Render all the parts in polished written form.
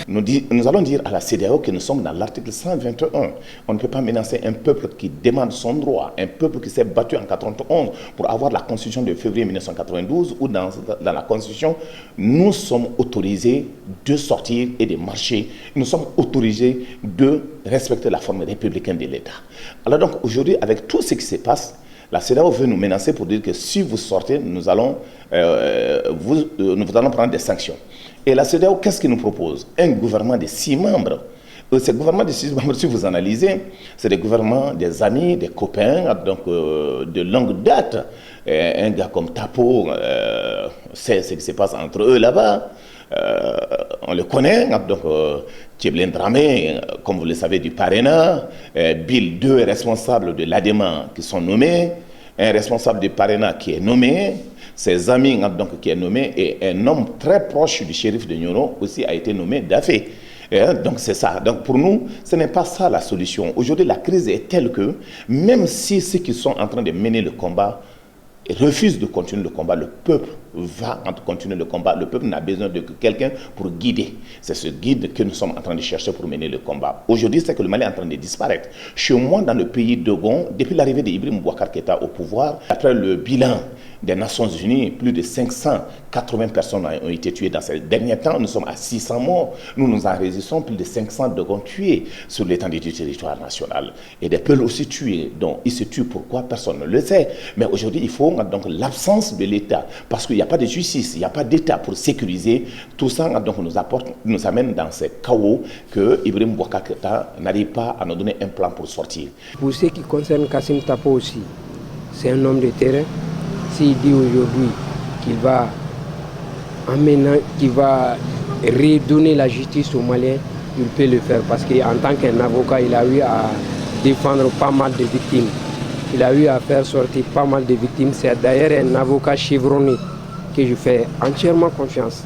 Nous allons dire à la CEDEAO que nous sommes dans l'article 121. On ne peut pas menacer un peuple qui demande son droit, un peuple qui s'est battu en 91 pour avoir la constitution de février 1992, où dans la constitution, nous sommes autorisés de sortir et de marcher. Nous sommes autorisés de respecter la forme républicaine de l'État. Alors donc aujourd'hui, avec tout ce qui se passe, la CEDEAO veut nous menacer pour dire que si vous sortez, nous allons prendre des sanctions. Et la CEDEAO, qu'est-ce qu'il nous propose? Un gouvernement de 6 membres. Ces gouvernements de 6 membres, si vous analysez, c'est des gouvernements des amis, des copains, donc de longue date. Un gars comme Tapo sait ce qui se passe entre eux là-bas. On le connaît, donc Tcheblin Dramé, comme vous le savez, du Parena, Bill, 2 responsables de l'ADEMA qui sont nommés, un responsable du Parena qui est nommé, ses amis donc, qui est nommé, et un homme très proche du shérif de Nioro aussi a été nommé Dafé. Donc c'est ça. Donc pour nous, ce n'est pas ça la solution. Aujourd'hui, la crise est telle que, même si ceux qui sont en train de mener le combat refusent de continuer le combat, le peuple va continuer le combat. Le peuple n'a besoin de quelqu'un pour guider. C'est ce guide que nous sommes en train de chercher pour mener le combat. Aujourd'hui, c'est que le Mali est en train de disparaître. Chez moi, dans le pays d'Ogon, depuis l'arrivée d'Ibrahim Boubacar Keïta au pouvoir, après le bilan des Nations Unies, plus de 580 personnes ont été tuées dans ces derniers temps. Nous sommes à 600 morts. Nous enregistrons plus de 500 Dogons tués sur l'étendue du territoire national. Et des peuples aussi tués. Donc, ils se tuent pourquoi? Personne ne le sait. Mais aujourd'hui, il faut donc l'absence de l'État. Parce qu'il n'y a pas de justice, il n'y a pas d'État pour sécuriser. Tout ça donc, nous amène dans ces chaos que Ibrahim Boubacar Keïta n'arrive pas à nous donner un plan pour sortir. Pour ce qui concerne Kassim Tapo aussi, c'est un homme de terrain. S'il dit aujourd'hui qu'il va redonner la justice aux Maliens, il peut le faire parce qu'en tant qu'un avocat, il a eu à défendre pas mal de victimes. Il a eu à faire sortir pas mal de victimes. C'est d'ailleurs un avocat chevronné que je fais entièrement confiance.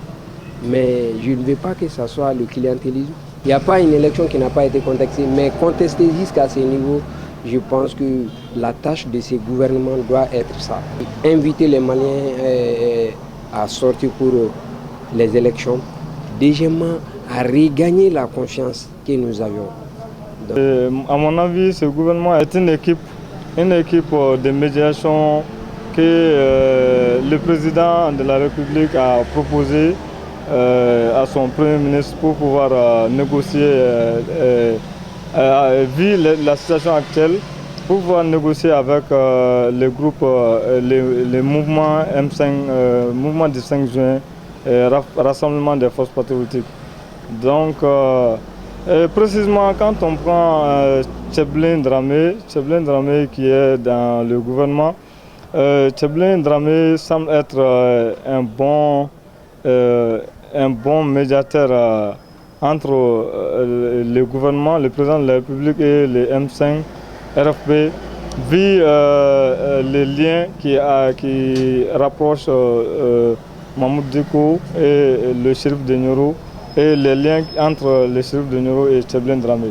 Mais je ne veux pas que ce soit le clientélisme. Il n'y a pas une élection qui n'a pas été contestée, mais contestée jusqu'à ce niveau. Je pense que la tâche de ces gouvernements doit être ça. Inviter les Maliens à sortir pour les élections. Deuxièmement, à regagner la confiance que nous avions. À mon avis, ce gouvernement est une équipe de médiation que le président de la République a proposé à son Premier ministre pour pouvoir négocier. Vu la situation actuelle, pour pouvoir négocier avec les groupes, les mouvements M5, mouvement du 5 juin, rassemblement des forces patriotiques. Donc, précisément quand on prend Tcheblin Dramé qui est dans le gouvernement, Tcheblin Dramé semble être un bon médiateur entre le gouvernement, le président de la République et les M5 RFP, vu les liens qui rapprochent Mahmoud Diko et le shérif de Nioro et les liens entre le shérif de Nioro et Tcheblin Dramé.